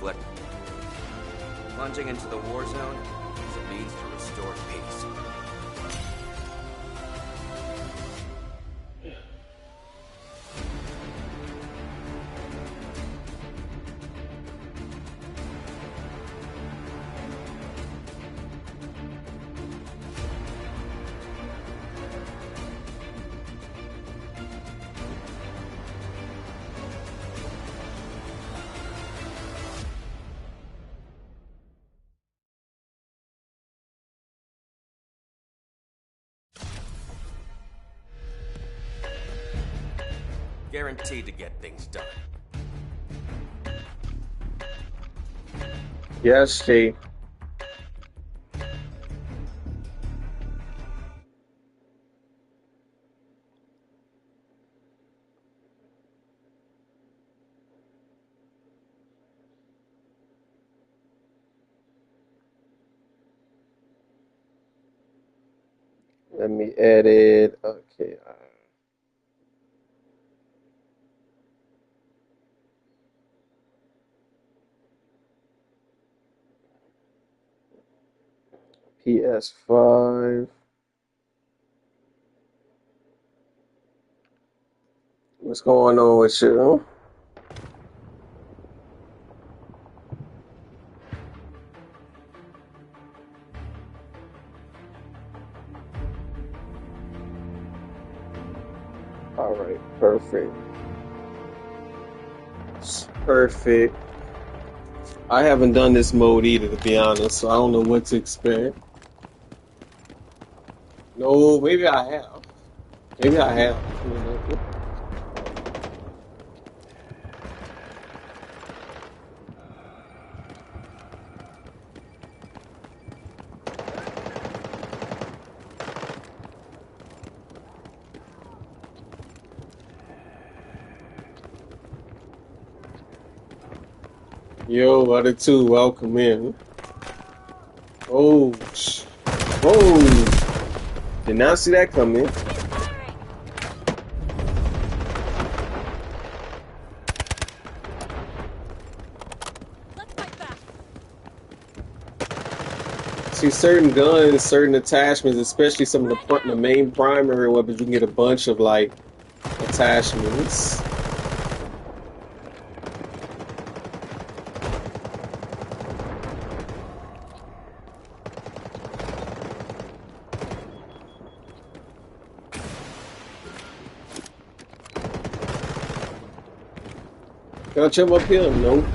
reflect. Plunging into the war zone is a means to restore peace. Guaranteed to get things done. Yes, Steve. Let me edit. Okay. PS5. What's going on with you? All right, perfect. It's perfect. I haven't done this mode either, to be honest, so I don't know what to expect. No, maybe I have. Maybe I have. Yo, other two, welcome in. Oh, whoa! Did not see that coming. See, certain guns, certain attachments, especially some of the main primary weapons, you can get a bunch of like attachments. Can I jump up here? No.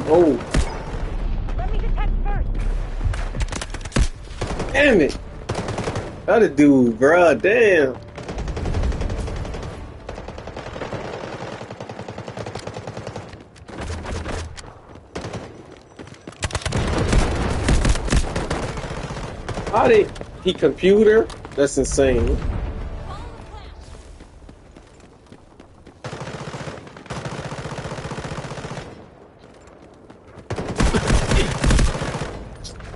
Oh. Let me detect first. Damn it. Other dude, bruh, damn. How did he computer? That's insane.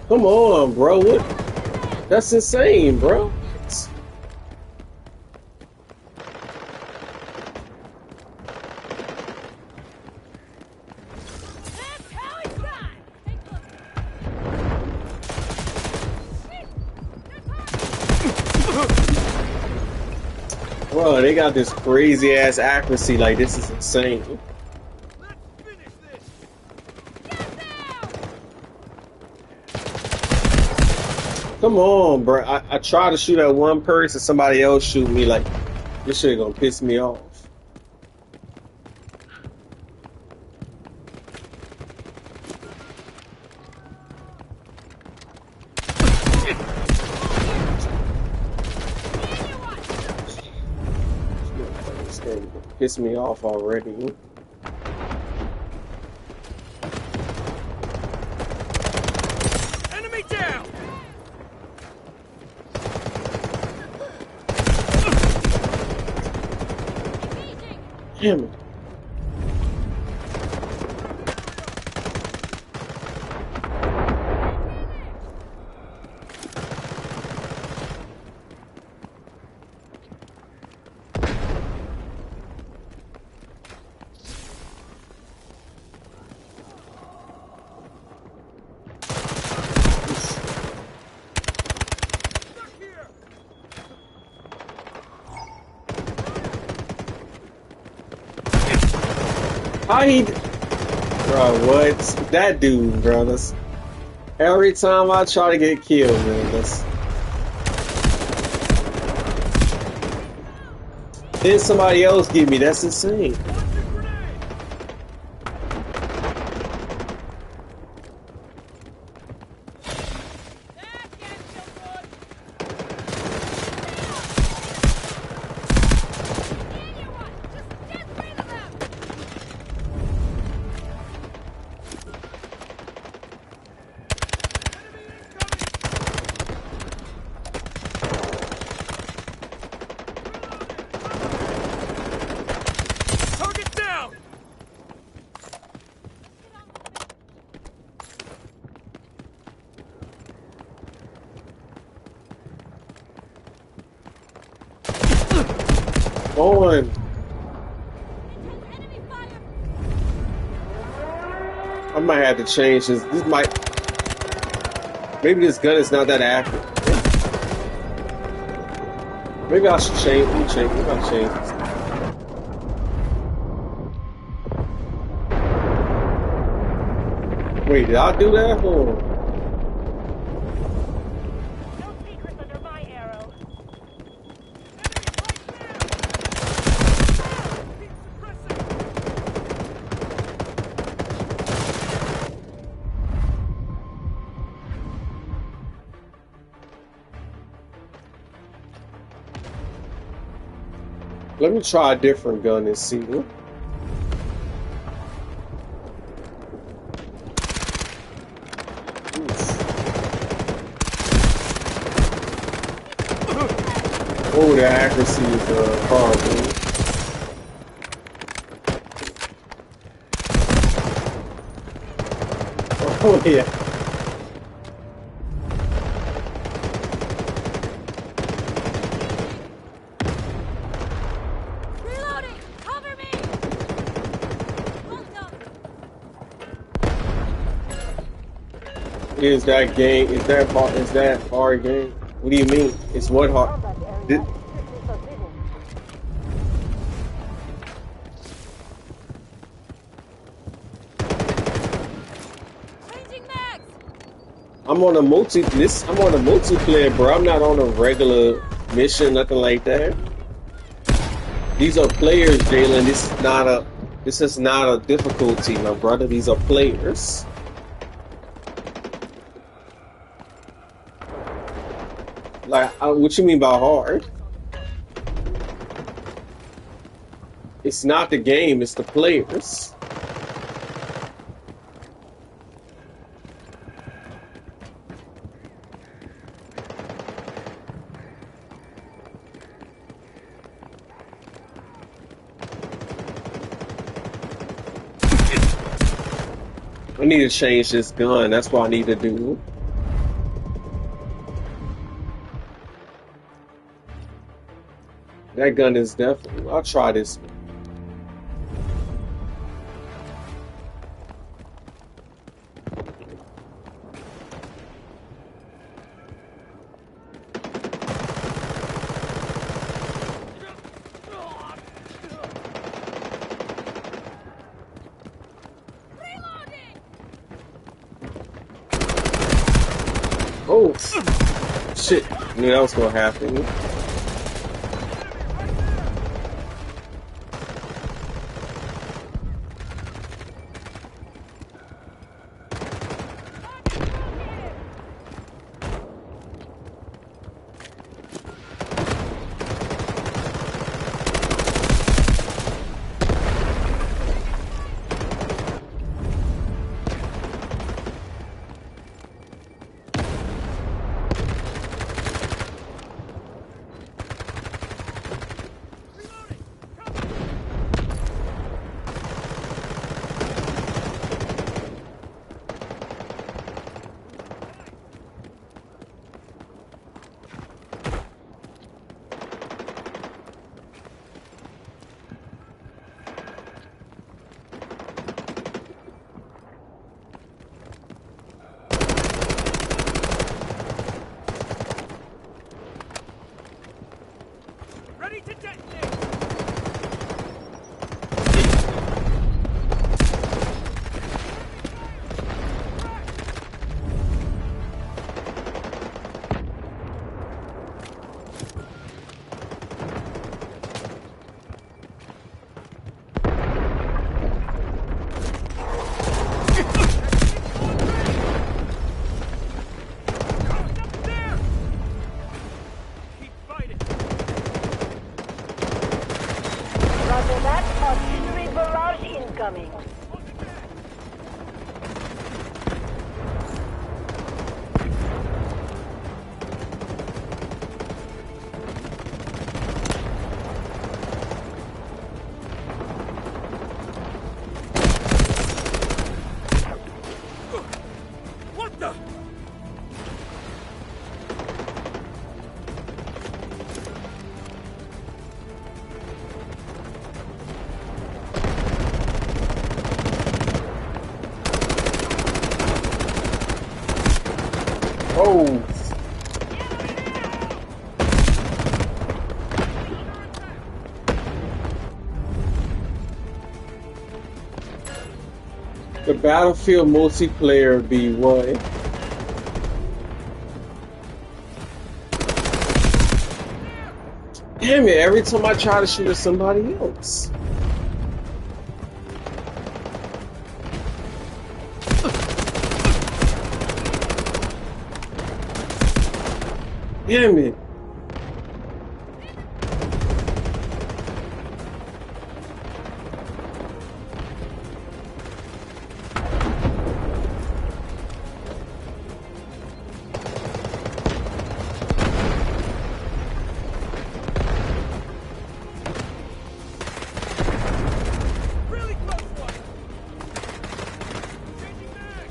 Come on, bro. What? That's insane, bro. Bro, they got this crazy ass accuracy. Like, this is insane. Come on, bro. I try to shoot at one person, somebody else shoot me. Like, this shit gonna piss me off. This game piss me off already. Enemy down. Damn it. How he, bro? What that dude, bro? That's every time I try to get killed, man. That's then somebody else get me. That's insane. Target down! On. Enemy fire! I might have to change this. This might. Maybe this gun is not that accurate. Maybe I should change. Let me change. Maybe I'll change this. Wait, did I do that? Hold on. No secrets under my arrow. Let me try a different gun and see. Oh, the accuracy is horrible. Oh yeah. Reloading! Cover me! Hold up! Is that game? Is that hard? Is that hard game? What do you mean? It's what hard? Did- Changing mags! I'm on a multiplayer, bro. I'm not on a regular mission, nothing like that. These are players, Jalen. This is not a difficulty, my brother. These are players. Like, what you mean by hard? It's not the game, it's the players. I need to change this gun. That's what I need to do. That gun is definitely. I'll try this. Oh, shit. I knew that was gonna happen. that? Artillery barrage incoming. What the? Oh, the Battlefield multiplayer be what? Damn it, every time I try to shoot at somebody else. Damn it. Really close one. Changing mag.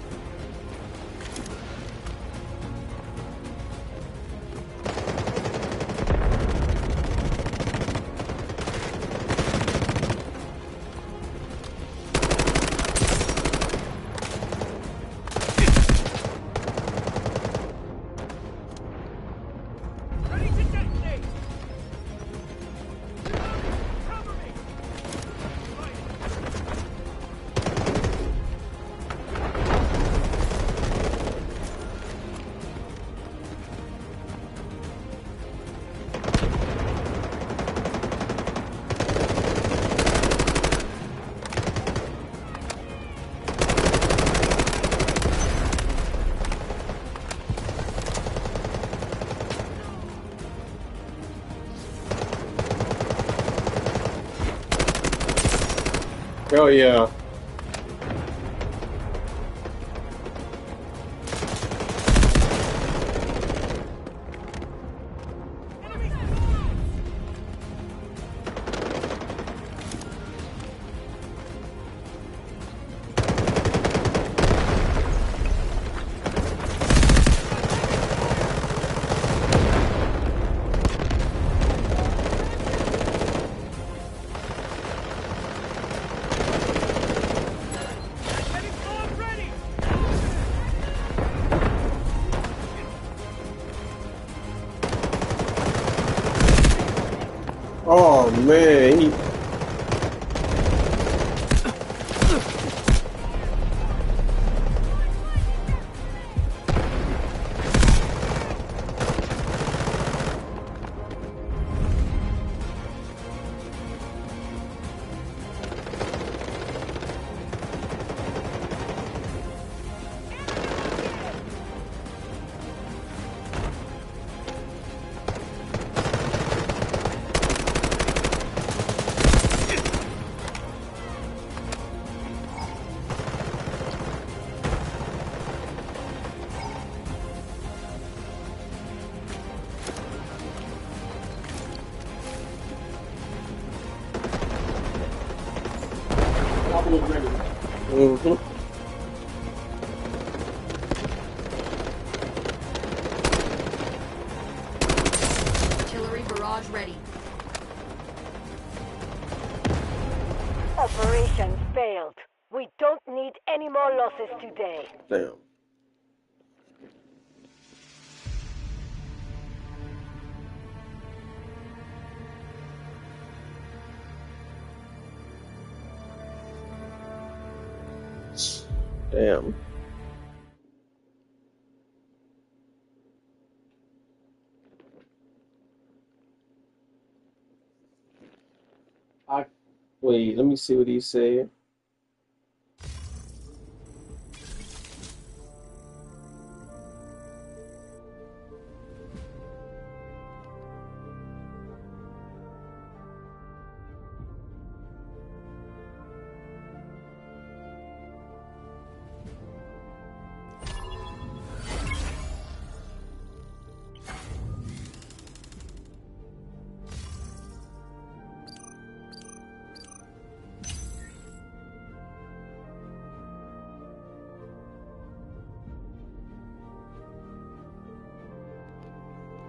Ready to detonate. Cover me. Hell yeah. Getting forward ready. Oh man, mm-hmm. Artillery barrage ready. Operation failed. We don't need any more losses today. Damn. Damn. Wait, let me see what he said.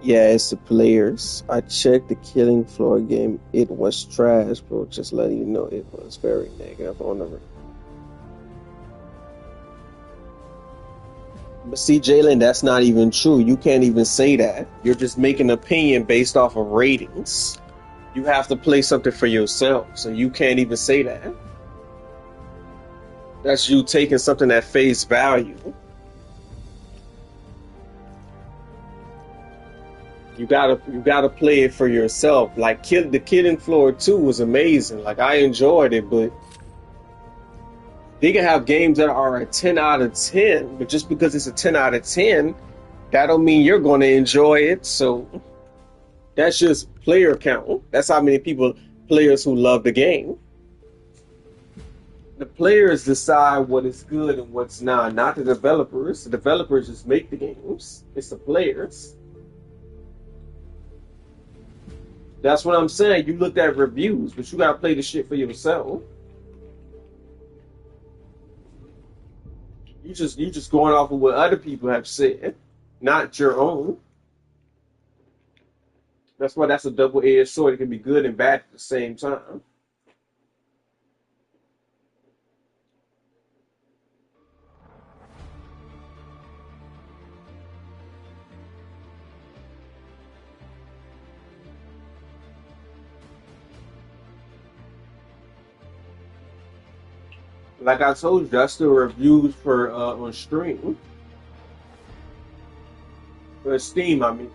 Yeah, it's the players. I checked the Killing Floor game. It was trash, bro. Just letting you know, it was very negative on the. But see, Jalen, that's not even true. You can't even say that. You're just making an opinion based off of ratings. You have to play something for yourself, so you can't even say that. That's you taking something at face value. You gotta play it for yourself. Like the Killing Floor 2 was amazing. Like I enjoyed it, but they can have games that are a 10 out of 10, but just because it's a 10 out of 10, that don't mean you're going to enjoy it. So that's just player count. That's how many players who love the game. The players decide what is good and what's not the developers. The developers just make the games. It's the players. That's what I'm saying. You looked at reviews, but you got to play the shit for yourself. You just going off of what other people have said, not your own. That's why that's a double-edged sword. It can be good and bad at the same time. Like I told you, that's the reviews for on stream. For Steam, I mean.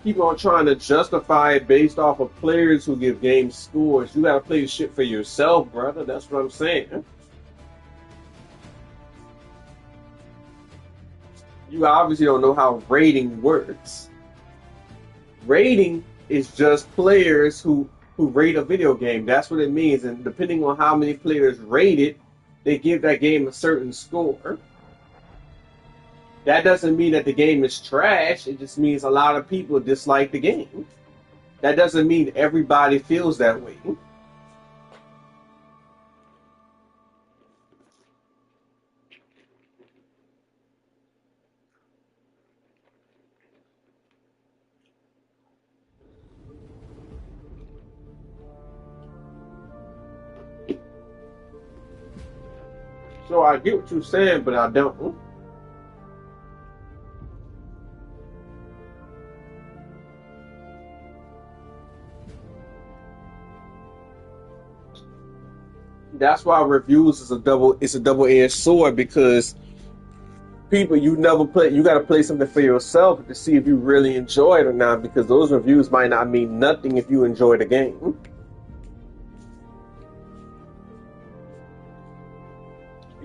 Keep on trying to justify it based off of players who give game scores. You gotta play the shit for yourself, brother. That's what I'm saying. You obviously don't know how rating works. Rating is just players who rate a video game. That's what it means. And depending on how many players rate it, they give that game a certain score. That doesn't mean that the game is trash. It just means a lot of people dislike the game. That doesn't mean everybody feels that way. So I get what you're saying, but I don't. That's why reviews is a double-edged sword, because people, you got to play something for yourself to see if you really enjoy it or not, because those reviews might not mean nothing if you enjoy the game.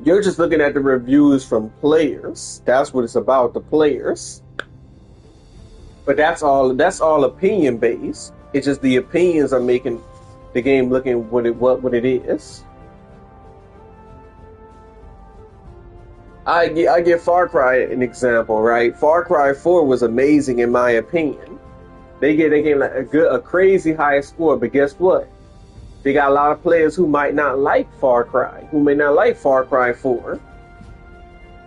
You're just looking at the reviews from players. That's what it's about, the players. But that's all opinion based. It's just the opinions are making the game looking what it is. I give Far Cry an example, right? Far Cry 4 was amazing in my opinion. They gave like a crazy high score, but guess what? They got a lot of players who might not like Far Cry, who may not like Far Cry 4.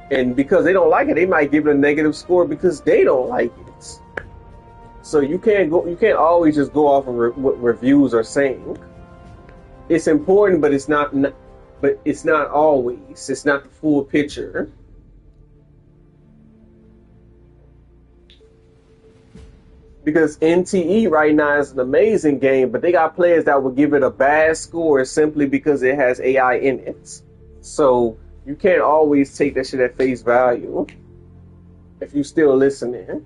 And because they don't like it, they might give it a negative score because they don't like it. So you can't always just go off of what reviews are saying. It's important, but it's not always. It's not the full picture. Because NTE right now is an amazing game, but they got players that will give it a bad score simply because it has AI in it. So you can't always take that shit at face value if you still listening.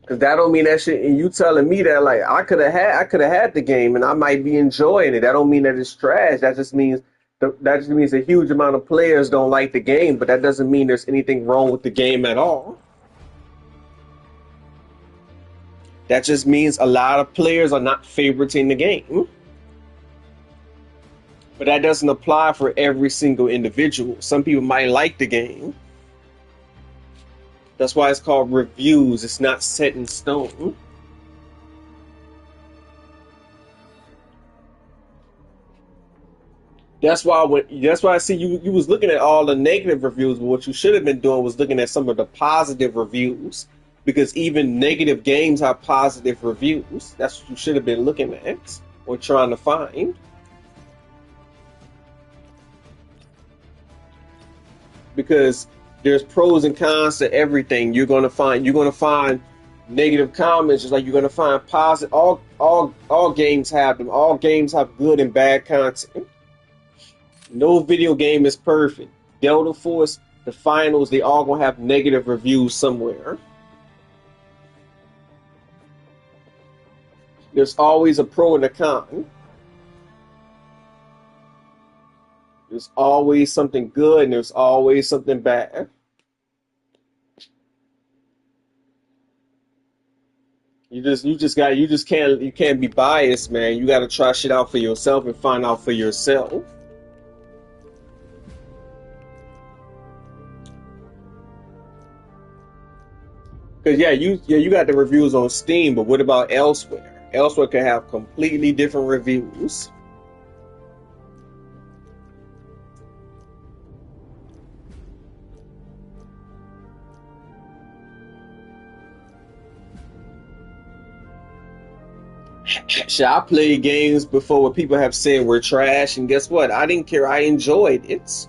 Cause that don't mean that shit. And you telling me that like I could have had the game and I might be enjoying it. That don't mean that it's trash. That just means a huge amount of players don't like the game. But that doesn't mean there's anything wrong with the game at all. That just means a lot of players are not favoriting the game. But that doesn't apply for every single individual. Some people might like the game. That's why it's called reviews. It's not set in stone. That's why I see you was looking at all the negative reviews, but what you should have been doing was looking at some of the positive reviews. Because even negative games have positive reviews. That's what you should have been looking at or trying to find. Because there's pros and cons to everything. You're gonna find negative comments, just like you're gonna find positive. All games have them. All games have good and bad content. No video game is perfect. Delta Force, the finals, they all gonna have negative reviews somewhere. There's always a pro and a con. There's always something good and there's always something bad. You can't be biased, man. You gotta try shit out for yourself and find out for yourself. Cause you got the reviews on Steam, but what about elsewhere? Elsewhere can have completely different reviews. Shit, I played games before where people have said we're trash, and guess what? I didn't care. I enjoyed it.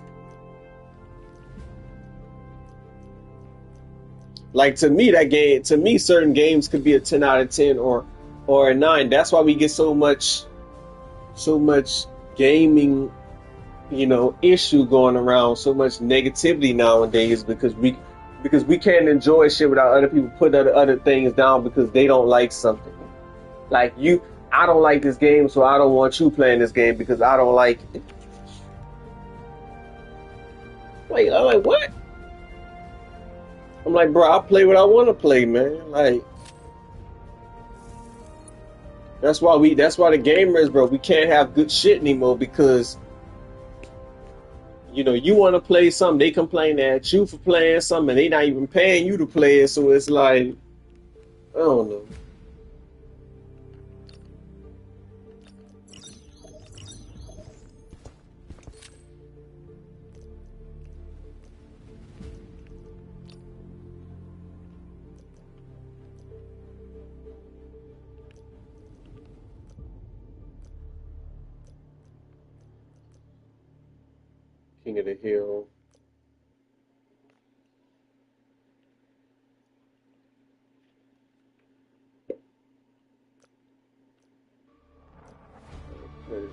Like to me, certain games could be a 10 out of 10 or a 9. That's why we get so much gaming, issue going around, so much negativity nowadays because we can't enjoy shit without other people putting other things down because they don't like something. Like I don't like this game, so I don't want you playing this game because I don't like it. Wait, I'm like, what? I'm like, bro, I play what I want to play, man. Like, that's why the gamers, bro, we can't have good shit anymore because, you want to play something, they complain at you for playing something, and they not even paying you to play it, so it's like, I don't know. King of the Hill. Okay.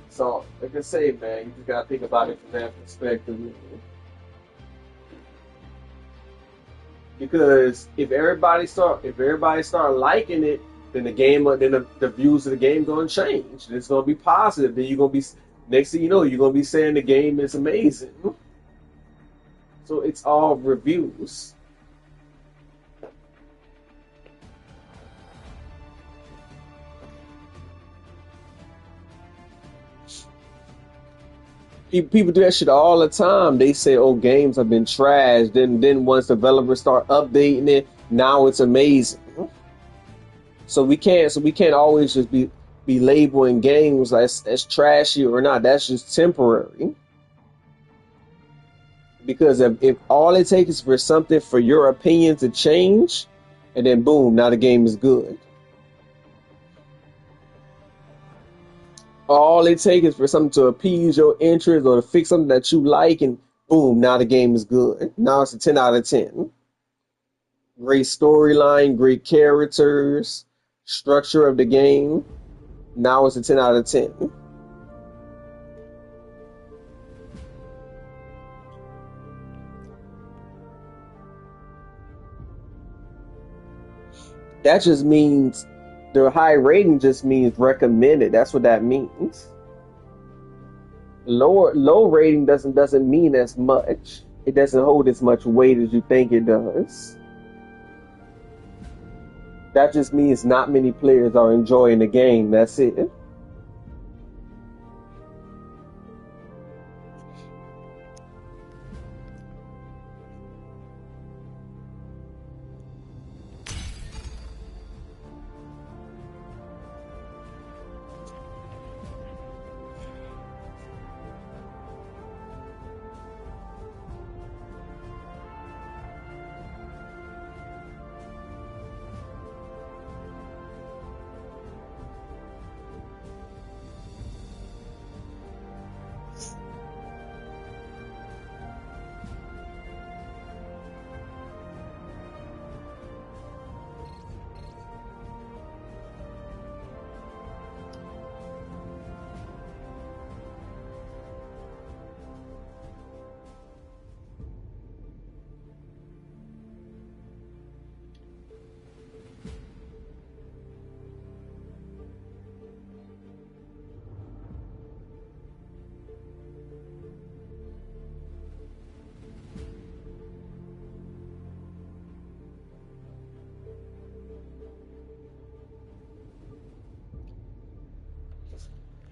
So, like I say, man, you just gotta think about it from that perspective. Because if everybody start liking it, then the views of the game gonna change. It's gonna be positive. Then you're gonna be next thing you know, you're gonna be saying the game is amazing. So it's all reviews. People do that shit all the time. They say, "Oh, games have been trashed." Then once developers start updating it, now it's amazing. So we can't always just be labeling games as trashy or not. That's just temporary. Because if all it takes is for something for your opinion to change, and then boom, now the game is good. All it takes is for something to appease your interest or to fix something that you like, and boom, now the game is good. Now it's a 10 out of 10. Great storyline, great characters, structure of the game. Now it's a 10 out of 10. That just means the high rating just means recommended. That's what that means. Low rating doesn't mean as much. It doesn't hold as much weight as you think it does. That just means not many players are enjoying the game. That's it.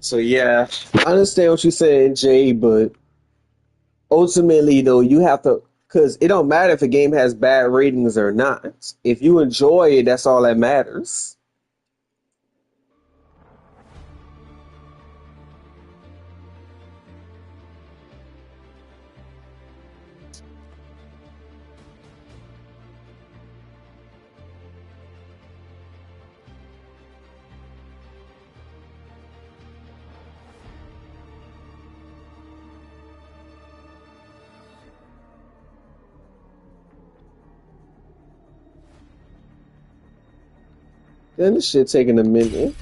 So yeah, I understand what you're saying, Jay, but ultimately though, you have to, because it don't matter if a game has bad ratings or not. If you enjoy it, that's all that matters. Then this shit taking a minute.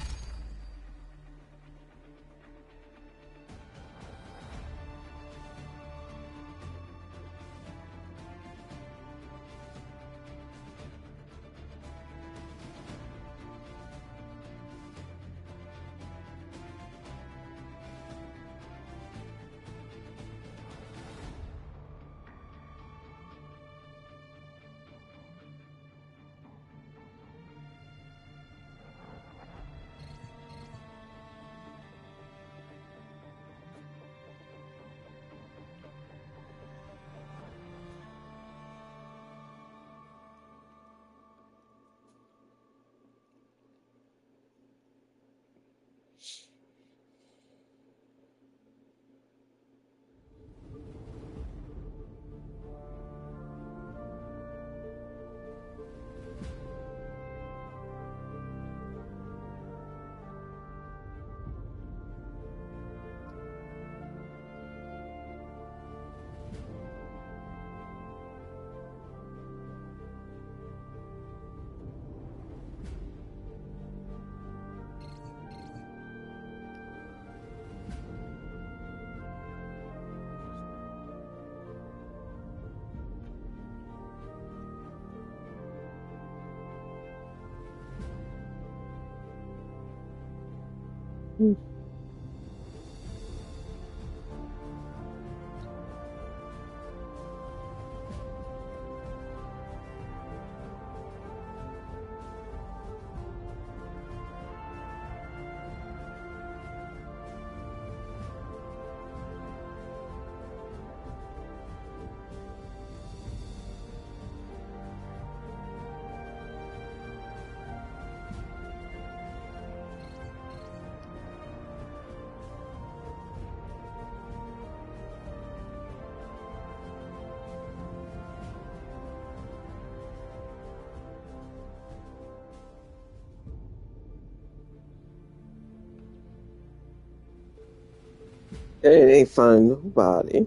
It ain't find nobody.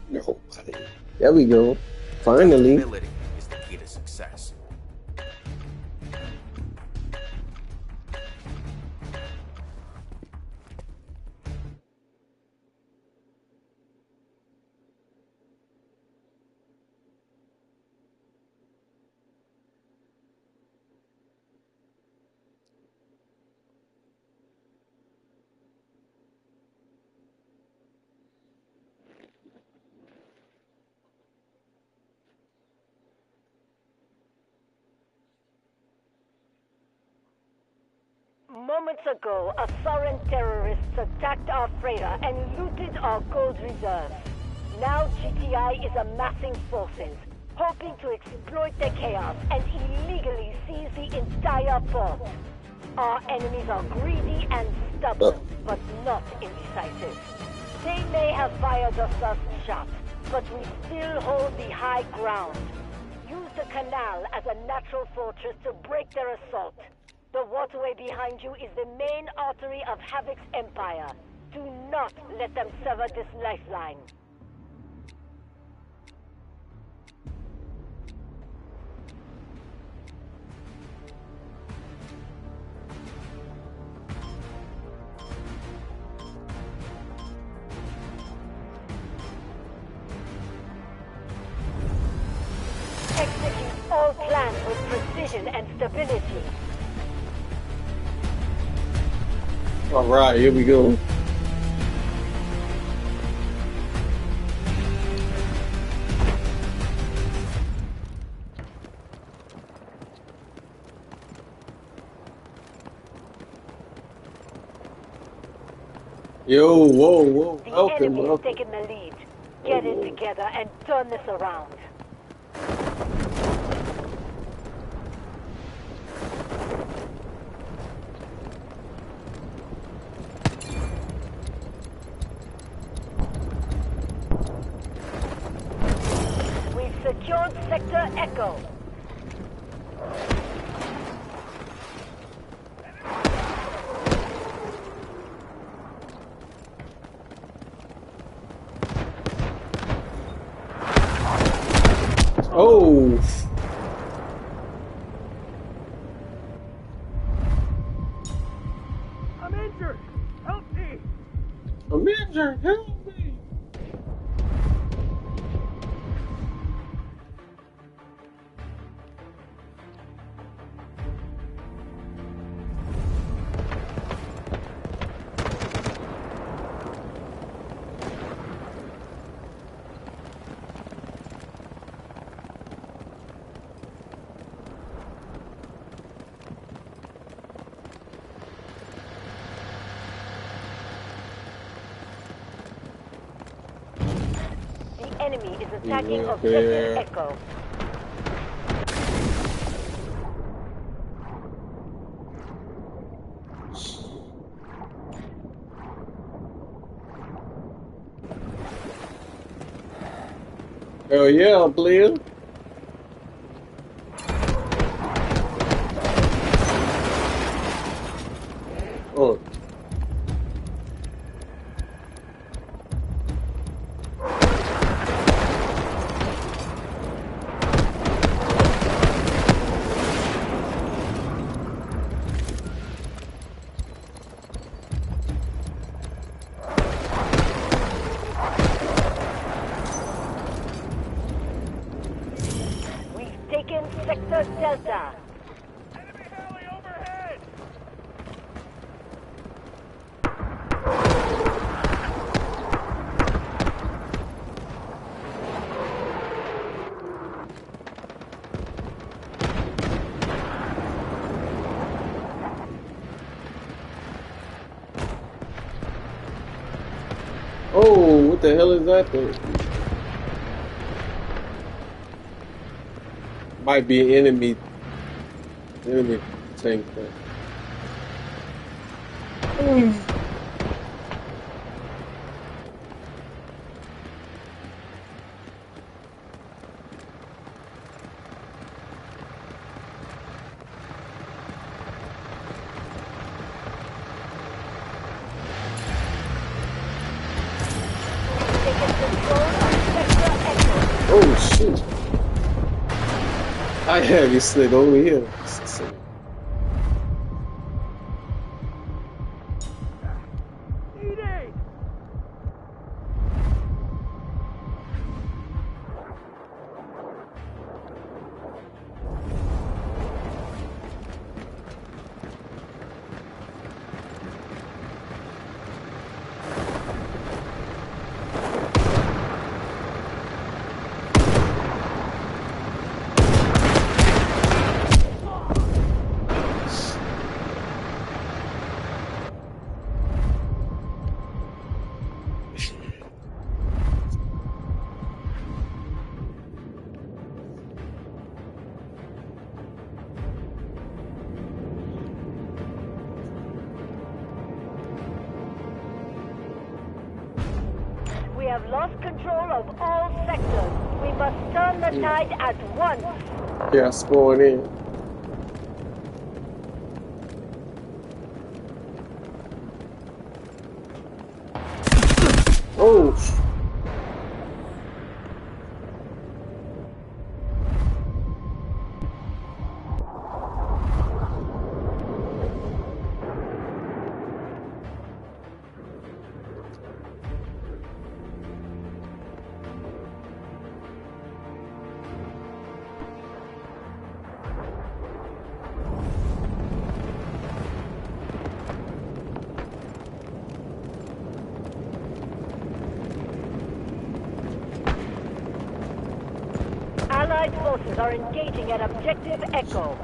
Nobody. There we go. Finally. Adaptability is the key to success. Moments ago, a foreign terrorists attacked our freighter and looted our gold reserves. Now GTI is amassing forces, hoping to exploit the chaos and illegally seize the entire port. Our enemies are greedy and stubborn, but not indecisive. They may have fired the first shot, but we still hold the high ground. Use the canal as a natural fortress to break their assault. The waterway behind you is the main artery of Havoc's empire. Do not let them sever this lifeline. Execute all plans with precision and stability. All right, here we go. Yo, whoa, whoa. The Welcome, enemy is welcome. taking the lead. Get it together and turn this around. We've secured Sector Echo. Oh, I'm injured! Help me! I'm injured. Help me. The enemy is attacking Yeah, Objective there. Echo. Hell yeah, player. Oh, We've taken Sector Delta. Enemy heli overhead! oh, what the hell is that thing? Might be an enemy tank thing. Taken control of Sector Echo. Oh shit! I have you slid over here. Need aid! We have lost control of all sectors. We must turn the tide at once. Yeah, spawn in. Oh. Allied forces are engaging at Objective Echo.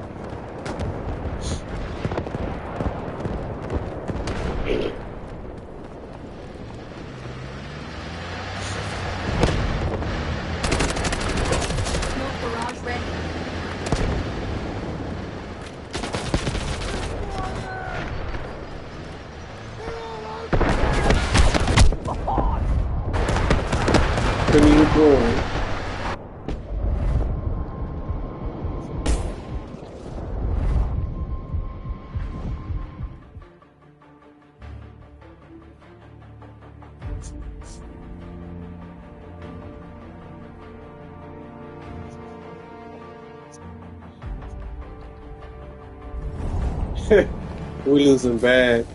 than you were going. We losing bad.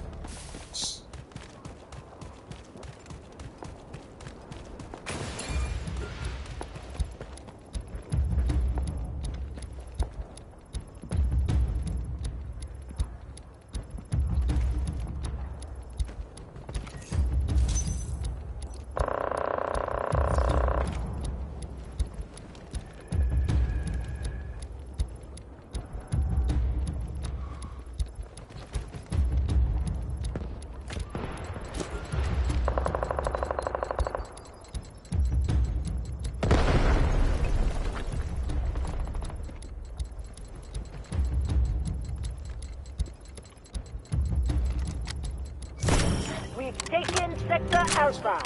We've taken Sector Alpha.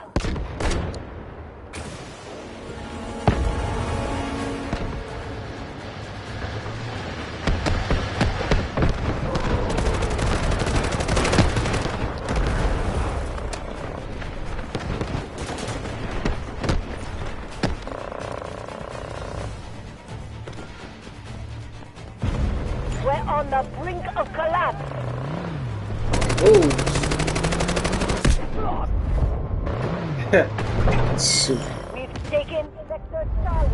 We're on the brink of collapse. Oh. Shoot. We've taken Sector Charlie.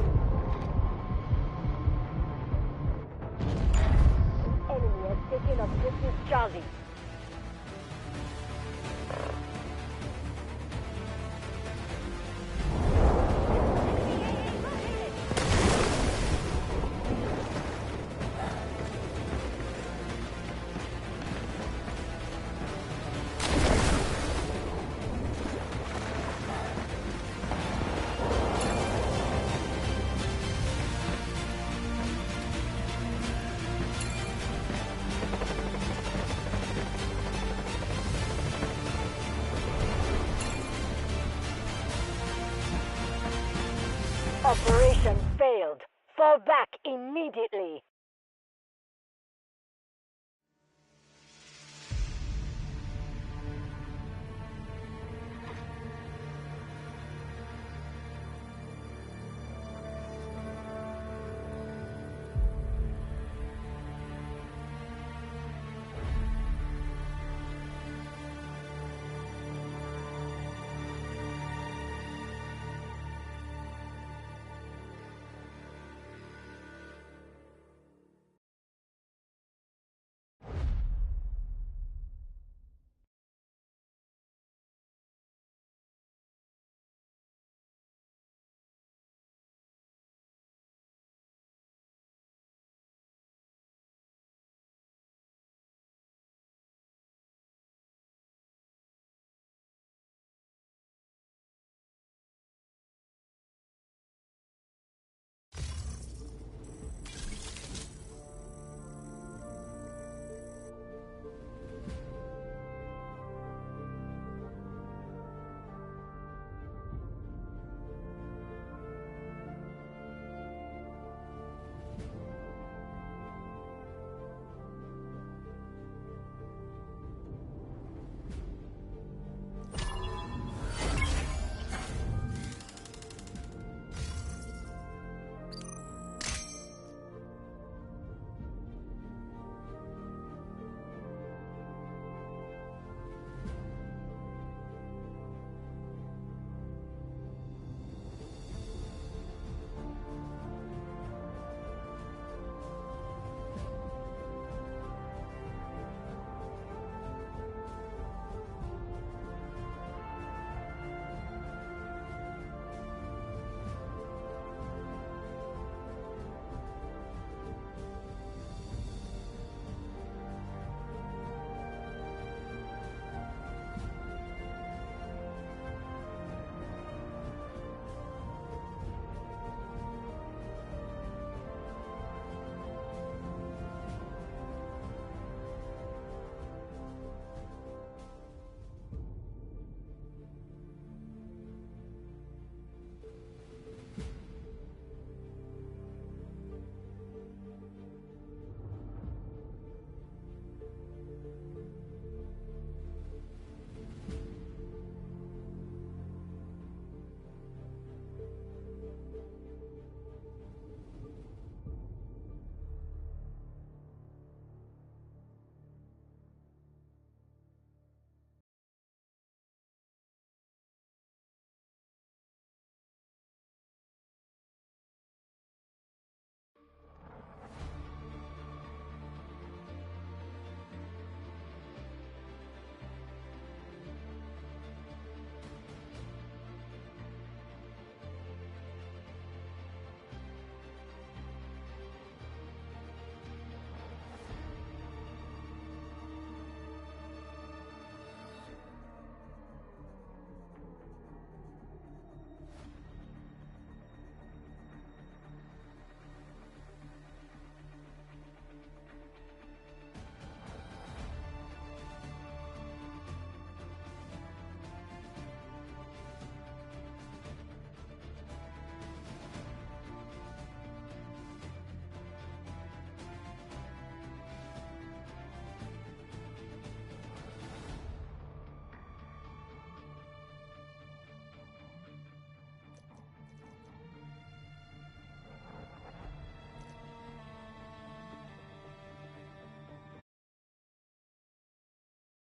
The enemy has taken Objective Charlie. Operation failed. Fall back immediately.